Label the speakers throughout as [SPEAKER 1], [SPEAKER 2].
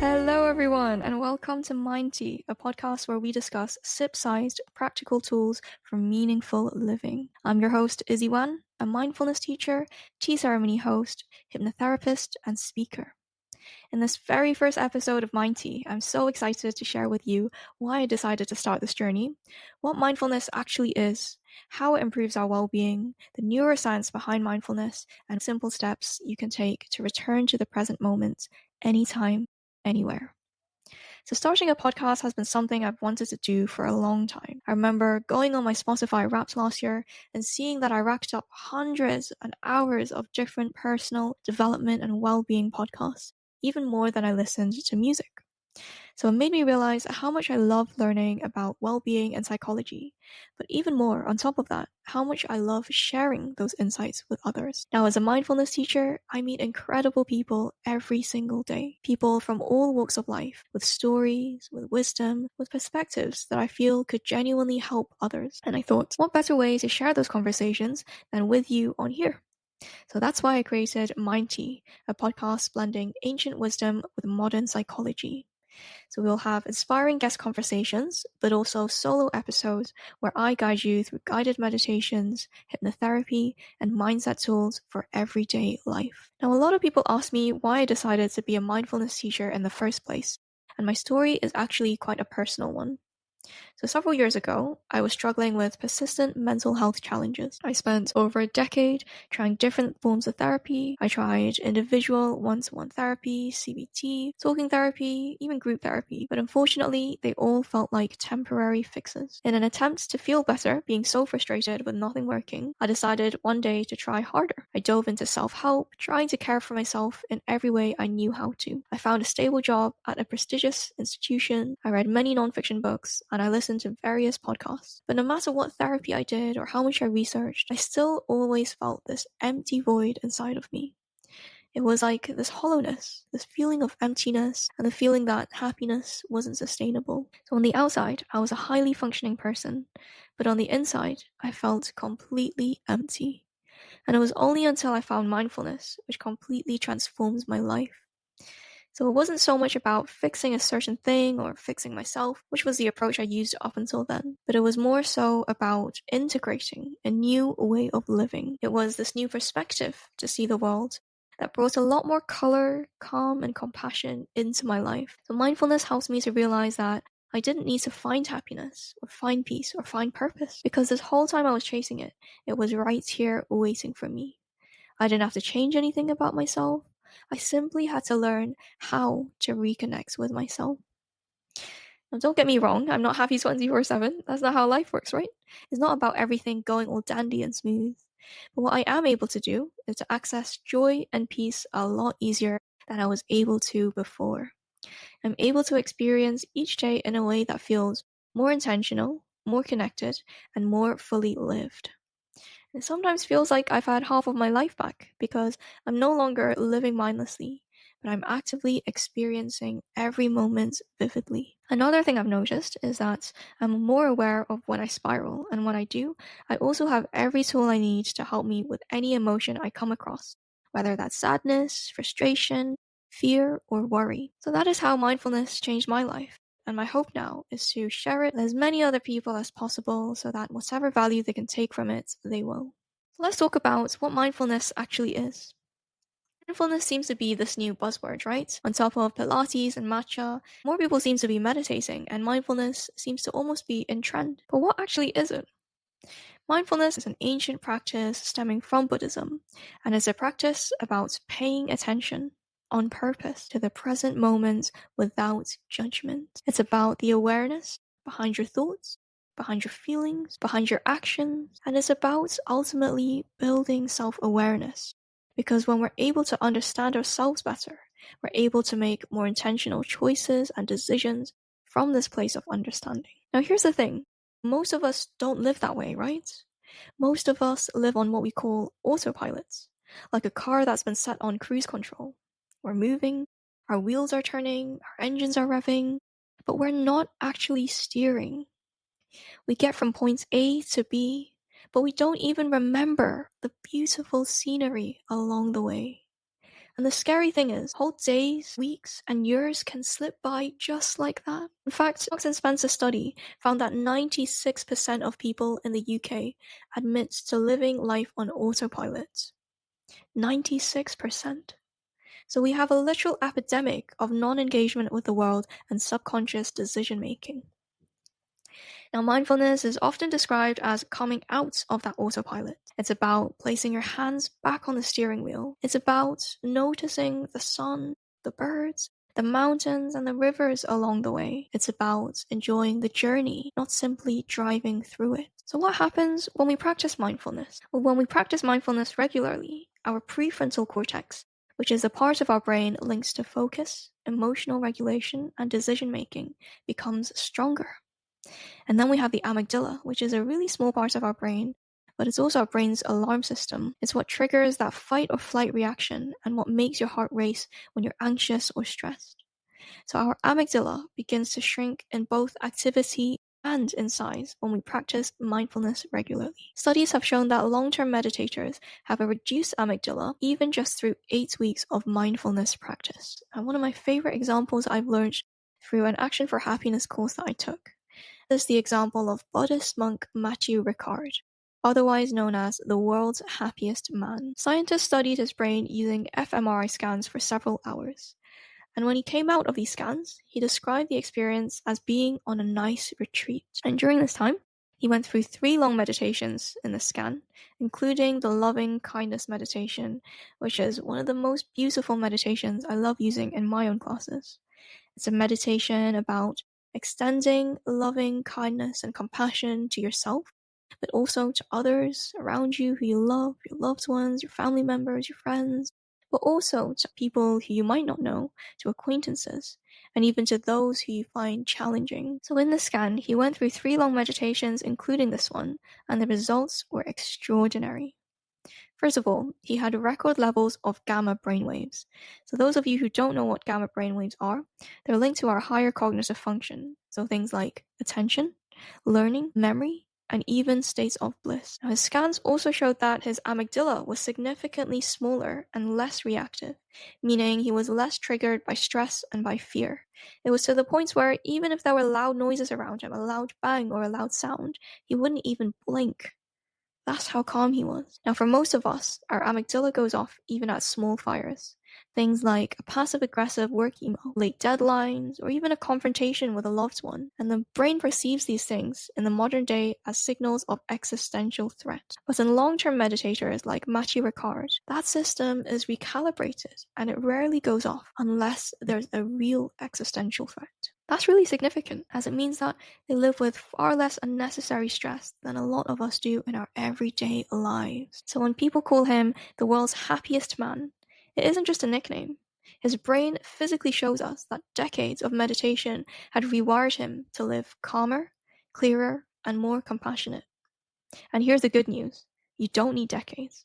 [SPEAKER 1] Hello, everyone, and welcome to Mindtea, a podcast where we discuss sip-sized practical tools for meaningful living. I'm your host, Izzy Wan, a mindfulness teacher, tea ceremony host, hypnotherapist, and speaker. In this very first episode of Mindtea, I'm so excited to share with you why I decided to start this journey, what mindfulness actually is, how it improves our well-being, the neuroscience behind mindfulness, and simple steps you can take to return to the present moment anytime, anywhere. So starting a podcast has been something I've wanted to do for a long time. I remember going on my Spotify Wrapped last year and seeing that I racked up hundreds and hours of different personal development and well-being podcasts, even more than I listened to music. So it made me realize how much I love learning about well-being and psychology, but even more, on top of that, how much I love sharing those insights with others. Now, as a mindfulness teacher, I meet incredible people every single day. People from all walks of life, with stories, with wisdom, with perspectives that I feel could genuinely help others. And I thought, what better way to share those conversations than with you on here? So that's why I created Mindtea, a podcast blending ancient wisdom with modern psychology. So we'll have inspiring guest conversations, but also solo episodes where I guide you through guided meditations, hypnotherapy, and mindset tools for everyday life. Now, a lot of people ask me why I decided to be a mindfulness teacher in the first place, and my story is actually quite a personal one. So several years ago, I was struggling with persistent mental health challenges. I spent over a decade trying different forms of therapy. I tried individual one-to-one therapy, CBT, talking therapy, even group therapy, but unfortunately, they all felt like temporary fixes. In an attempt to feel better, being so frustrated with nothing working, I decided one day to try harder. I dove into self-help, trying to care for myself in every way I knew how to. I found a stable job at a prestigious institution. I read many nonfiction books, and I listened to various podcasts. But no matter what therapy I did or how much I researched, I still always felt this empty void inside of me. It was like this hollowness, this feeling of emptiness, and the feeling that happiness wasn't sustainable. So on the outside, I was a highly functioning person, but on the inside, I felt completely empty. And it was only until I found mindfulness, which completely transformed my life. So it wasn't so much about fixing a certain thing or fixing myself, which was the approach I used up until then, but it was more so about integrating a new way of living. It was this new perspective to see the world that brought a lot more color, calm, and compassion into my life. So mindfulness helps me to realize that I didn't need to find happiness or find peace or find purpose, because this whole time I was chasing it, it was right here waiting for me. I didn't have to change anything about myself. I simply had to learn how to reconnect with myself. Now, don't get me wrong, I'm not happy 24/7. That's not how life works, right? It's not about everything going all dandy and smooth. But what I am able to do is to access joy and peace a lot easier than I was able to before. I'm able to experience each day in a way that feels more intentional, more connected, and more fully lived. It sometimes feels like I've had half of my life back because I'm no longer living mindlessly, but I'm actively experiencing every moment vividly. Another thing I've noticed is that I'm more aware of when I spiral, and when I do, I also have every tool I need to help me with any emotion I come across, whether that's sadness, frustration, fear, or worry. So that is how mindfulness changed my life. And my hope now is to share it with as many other people as possible so that whatever value they can take from it, they will. So let's talk about what mindfulness actually is. Mindfulness seems to be this new buzzword, right? On top of Pilates and matcha, more people seem to be meditating, and mindfulness seems to almost be in trend. But what actually is it? Mindfulness is an ancient practice stemming from Buddhism, and is a practice about paying attention on purpose to the present moment without judgment. It's about the awareness behind your thoughts, behind your feelings, behind your actions, and it's about ultimately building self-awareness. Because when we're able to understand ourselves better, we're able to make more intentional choices and decisions from this place of understanding. Now here's the thing. Most of us don't live that way, right? Most of us live on what we call autopilot, like a car that's been set on cruise control. We're moving, our wheels are turning, our engines are revving, but we're not actually steering. We get from point A to B, but we don't even remember the beautiful scenery along the way. And the scary thing is, whole days, weeks, and years can slip by just like that. In fact, Marks and Spencer study found that 96% of people in the UK admit to living life on autopilot. 96%. So we have a literal epidemic of non-engagement with the world and subconscious decision-making. Now, mindfulness is often described as coming out of that autopilot. It's about placing your hands back on the steering wheel. It's about noticing the sun, the birds, the mountains, and the rivers along the way. It's about enjoying the journey, not simply driving through it. So what happens when we practice mindfulness? Well, when we practice mindfulness regularly, our prefrontal cortex, which is a part of our brain linked to focus, emotional regulation, and decision-making, becomes stronger. And then we have the amygdala, which is a really small part of our brain, but it's also our brain's alarm system. It's what triggers that fight or flight reaction and what makes your heart race when you're anxious or stressed. So our amygdala begins to shrink in both activity and in size when we practice mindfulness regularly. Studies have shown that long-term meditators have a reduced amygdala even just through 8 weeks of mindfulness practice. And one of my favorite examples I've learned through an Action for Happiness course that I took is the example of Buddhist monk Matthieu Ricard, otherwise known as the world's happiest man. Scientists studied his brain using fMRI scans for several hours. And when he came out of these scans, he described the experience as being on a nice retreat. And during this time, he went through 3 long meditations in the scan, including the loving kindness meditation, which is one of the most beautiful meditations I love using in my own classes. It's a meditation about extending loving kindness and compassion to yourself, but also to others around you who you love, your loved ones, your family members, your friends, but also to people who you might not know, to acquaintances, and even to those who you find challenging. So in the scan, he went through 3 long meditations, including this one, and the results were extraordinary. First of all, he had record levels of gamma brainwaves. So those of you who don't know what gamma brainwaves are, they're linked to our higher cognitive function. So things like attention, learning, memory, and even states of bliss. Now, his scans also showed that his amygdala was significantly smaller and less reactive, meaning he was less triggered by stress and by fear. It was to the point where even if there were loud noises around him, a loud bang or a loud sound, he wouldn't even blink. That's how calm he was. Now, for most of us, our amygdala goes off even at small fires. Things like a passive-aggressive work email, late deadlines, or even a confrontation with a loved one. And the brain perceives these things in the modern day as signals of existential threat. But in long-term meditators like Matthieu Ricard, that system is recalibrated and it rarely goes off unless there's a real existential threat. That's really significant, as it means that they live with far less unnecessary stress than a lot of us do in our everyday lives. So when people call him the world's happiest man, it isn't just a nickname. His brain physically shows us that decades of meditation had rewired him to live calmer, clearer, and more compassionate. And here's the good news. You don't need decades.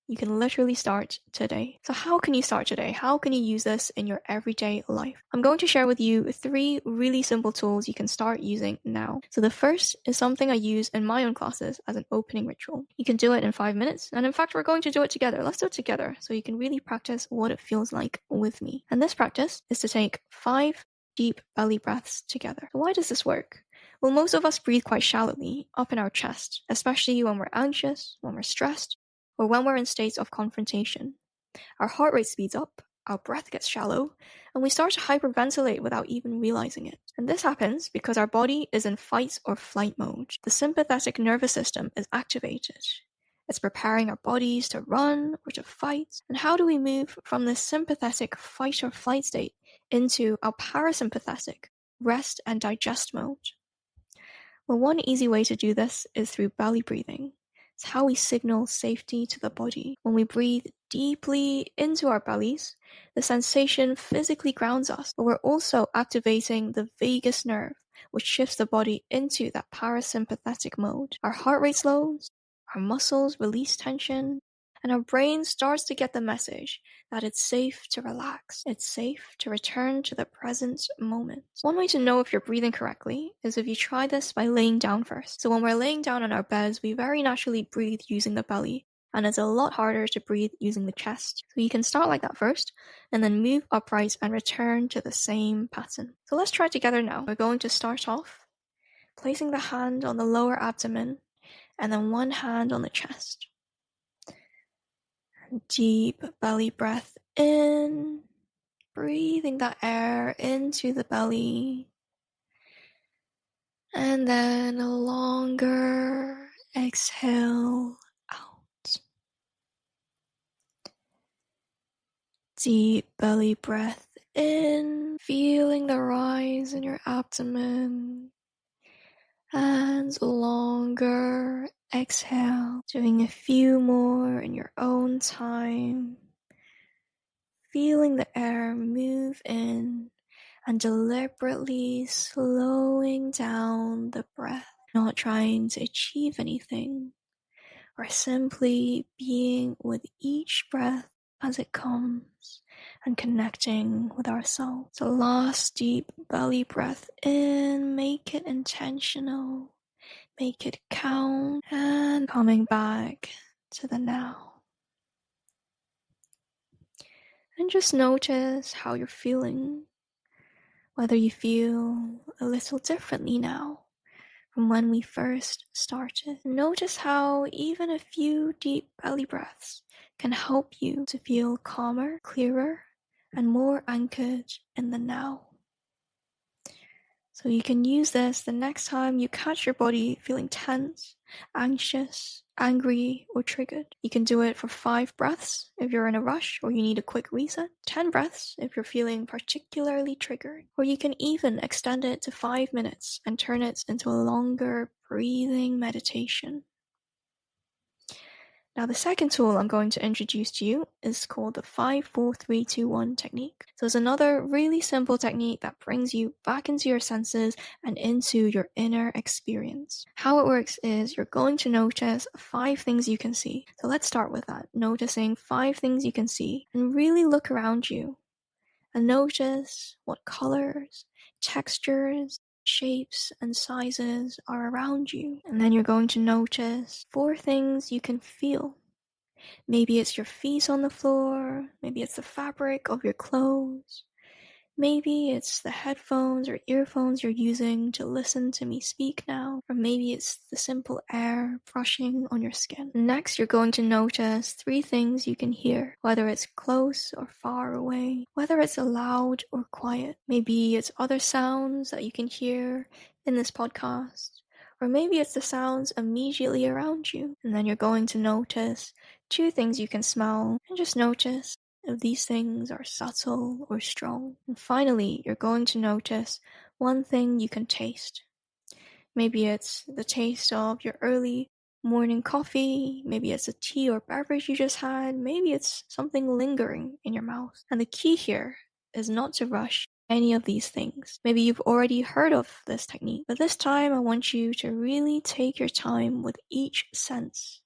[SPEAKER 1] You can literally start today. So how can you start today? How can you use this in your everyday life? I'm going to share with you 3 really simple tools you can start using now. So the first is something I use in my own classes as an opening ritual. You can do it in 5 minutes. And in fact, we're going to do it together. Let's do it together so you can really practice what it feels like with me. And this practice is to take 5 deep belly breaths together. So why does this work? Well, most of us breathe quite shallowly up in our chest, especially when we're anxious, when we're stressed, or when we're in states of confrontation. Our heart rate speeds up, our breath gets shallow, and we start to hyperventilate without even realizing it. And this happens because our body is in fight or flight mode. The sympathetic nervous system is activated. It's preparing our bodies to run or to fight. And how do we move from this sympathetic fight or flight state into our parasympathetic rest and digest mode? Well, one easy way to do this is through belly breathing. It's how we signal safety to the body. When we breathe deeply into our bellies, the sensation physically grounds us, but we're also activating the vagus nerve, which shifts the body into that parasympathetic mode. Our heart rate slows, our muscles release tension, and our brain starts to get the message that it's safe to relax. It's safe to return to the present moment. One way to know if you're breathing correctly is if you try this by laying down first. So when we're laying down on our beds, we very naturally breathe using the belly, and it's a lot harder to breathe using the chest. So you can start like that first, and then move upright and return to the same pattern. So let's try it together now. We're going to start off placing the hand on the lower abdomen, and then one hand on the chest. Deep belly breath in, breathing that air into the belly. And then a longer exhale out. Deep belly breath in, feeling the rise in your abdomen. And longer exhale, doing a few more in your own time. Feeling the air move in and deliberately slowing down the breath, not trying to achieve anything, or simply being with each breath as it comes and connecting with ourselves. So last deep belly breath in, make it intentional, make it count, and coming back to the now. And just notice how you're feeling, whether you feel a little differently now from when we first started. Notice how even a few deep belly breaths can help you to feel calmer, clearer, and more anchored in the now. So you can use this the next time you catch your body feeling tense, anxious, angry, or triggered. You can do it for 5 breaths if you're in a rush or you need a quick reset, 10 breaths if you're feeling particularly triggered, or you can even extend it to 5 minutes and turn it into a longer breathing meditation. Now, the second tool I'm going to introduce to you is called the 5-4-3-2-1 technique. So it's another really simple technique that brings you back into your senses and into your inner experience. How it works is you're going to notice 5 things you can see. So let's start with that, noticing 5 things you can see, and really look around you and notice what colors, textures, shapes and sizes are around you. And then you're going to notice 4 things you can feel. Maybe it's your feet on the floor, maybe it's the fabric of your clothes, maybe it's the headphones or earphones you're using to listen to me speak now, or maybe it's the simple air brushing on your skin. Next, you're going to notice 3 things you can hear, whether it's close or far away, whether it's loud or quiet. Maybe it's other sounds that you can hear in this podcast, or maybe it's the sounds immediately around you. And then you're going to notice 2 things you can smell, and just notice if these things are subtle or strong. And finally, you're going to notice 1 thing you can taste. Maybe it's the taste of your early morning coffee, maybe it's a tea or beverage you just had, maybe it's something lingering in your mouth. And the key here is not to rush any of these things. Maybe you've already heard of this technique, but this time I want you to really take your time with each sense.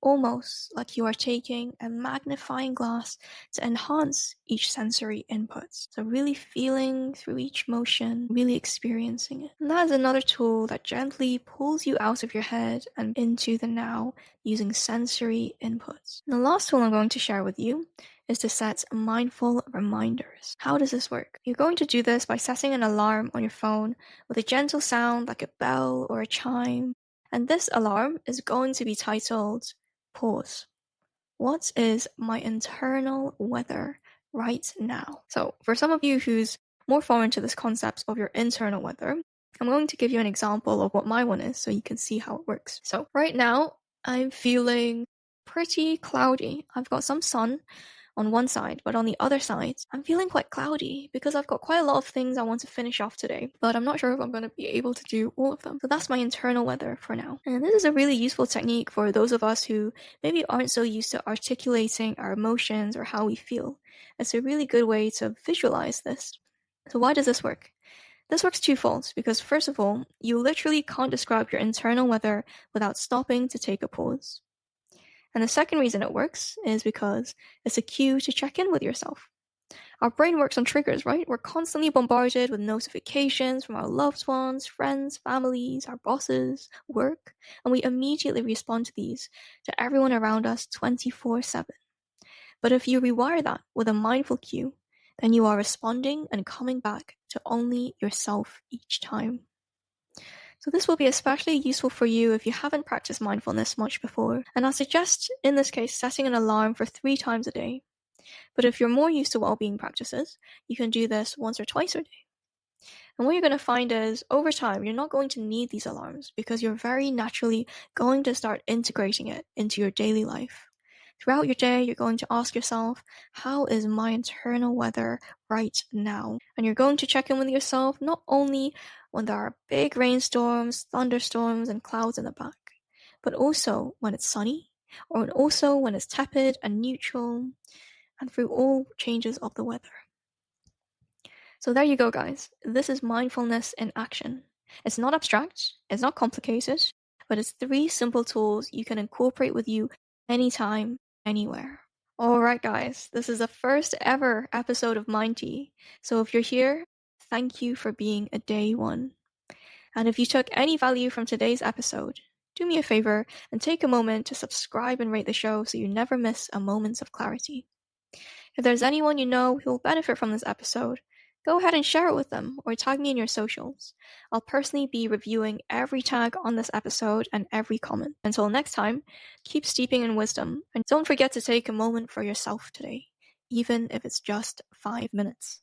[SPEAKER 1] Almost like you are taking a magnifying glass to enhance each sensory input. So really feeling through each motion, really experiencing it. And that is another tool that gently pulls you out of your head and into the now using sensory inputs. And the last tool I'm going to share with you is to set mindful reminders. How does this work? You're going to do this by setting an alarm on your phone with a gentle sound like a bell or a chime. And this alarm is going to be titled Pause. What is my internal weather right now? So for some of you who's more foreign to this concept of your internal weather, I'm going to give you an example of what my one is so you can see how it works. So right now, I'm feeling pretty cloudy. I've got some sun on one side, but on the other side, I'm feeling quite cloudy because I've got quite a lot of things I want to finish off today, but I'm not sure if I'm going to be able to do all of them. So that's my internal weather for now. And this is a really useful technique for those of us who maybe aren't so used to articulating our emotions or how we feel. It's a really good way to visualize this. So why does this work? This works twofold, because first of all, you literally can't describe your internal weather without stopping to take a pause. And the second reason it works is because it's a cue to check in with yourself. Our brain works on triggers, right? We're constantly bombarded with notifications from our loved ones, friends, families, our bosses, work, and we immediately respond to these, to everyone around us 24/7. But if you rewire that with a mindful cue, then you are responding and coming back to only yourself each time. So this will be especially useful for you if you haven't practiced mindfulness much before, and I suggest, in this case, setting an alarm for 3 times a day. But if you're more used to well-being practices, you can do this once or twice a day. And what you're going to find is, over time, you're not going to need these alarms because you're very naturally going to start integrating it into your daily life. Throughout your day, you're going to ask yourself, how is my internal weather right now? And you're going to check in with yourself not only when there are big rainstorms, thunderstorms, and clouds in the back, but also when it's sunny, or also when it's tepid and neutral, and through all changes of the weather. So there you go, guys. This is mindfulness in action. It's not abstract, it's not complicated, but it's 3 simple tools you can incorporate with you anytime, anywhere. Alright, guys, this is the first ever episode of Mindtea. So if you're here, thank you for being a day one. And if you took any value from today's episode, do me a favor and take a moment to subscribe and rate the show so you never miss a moment of clarity. If there's anyone you know who will benefit from this episode, go ahead and share it with them or tag me in your socials. I'll personally be reviewing every tag on this episode and every comment. Until next time, keep steeping in wisdom and don't forget to take a moment for yourself today, even if it's just 5 minutes.